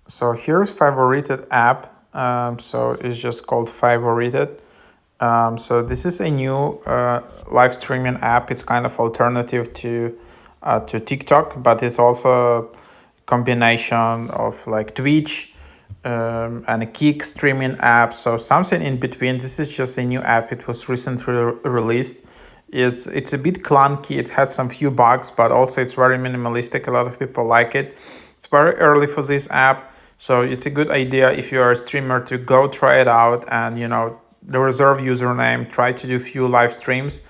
So here's Favorited app. So it's just called Favorited. So this is a new live streaming app. It's kind of alternative to TikTok, but it's also a combination of like Twitch and a Kick streaming app. So something in between. This is just a new app. It was recently released. It's a bit clunky. It has some few bugs, but also it's very minimalistic. A lot of people like it. It's very early for this app, so it's a good idea if you are a streamer to go try it out and the reserve username, try to do few live streams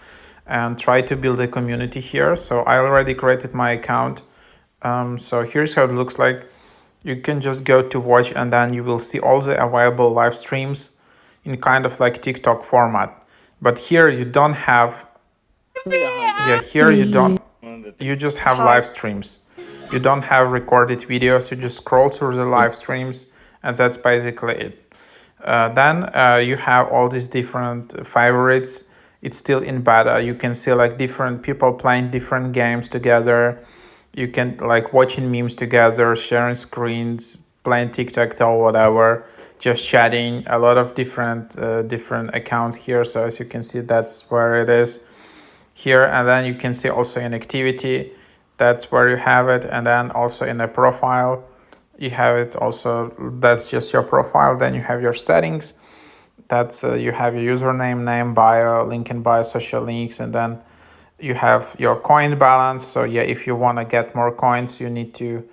and try to build a community here. So I already created my account. So here's how it looks like. You can just go to watch and then you will see all the available live streams in kind of like TikTok format. But here you don't have, yeah, here you don't, you just have live streams. You don't have recorded videos, you just scroll through the live streams and that's basically it. Then you have all these different favorites. It's still in beta. You can see like different people playing different games together. You can like watching memes together, sharing screens, playing TikTok or whatever, just chatting. A lot of different accounts here. So as you can see, that's where it is here. And then you can see also in activity, that's where you have it. And then also in a profile, you have it also. That's just your profile. Then you have your settings. That's you have your username, name, bio, link in bio, social links, and then you have your coin balance. So yeah, if you want to get more coins, you need to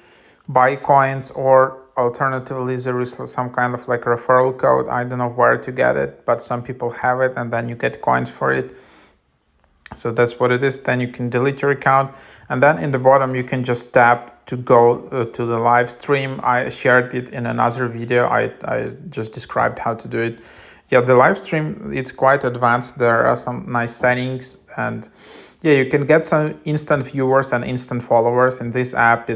buy coins, or alternatively there is some kind of like referral code. I don't know where to get it, but some people have it and then you get coins for it. So that's what it is. Then you can delete your account, and then in the bottom you can just tap to go to the live stream. I shared it in another video. I just described how to do it. Yeah, the live stream, it's quite advanced. There are some nice settings, and yeah, you can get some instant viewers and instant followers in this app.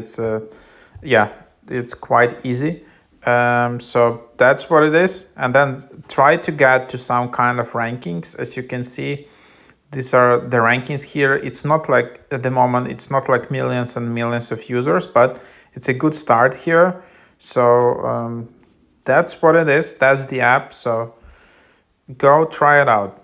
Yeah, it's quite easy. So that's what it is. And then try to get to some kind of rankings. As you can see, these are the rankings here. It's not like at the moment, it's not like millions and millions of users, but it's a good start here. So that's what it is. That's the app. So go try it out.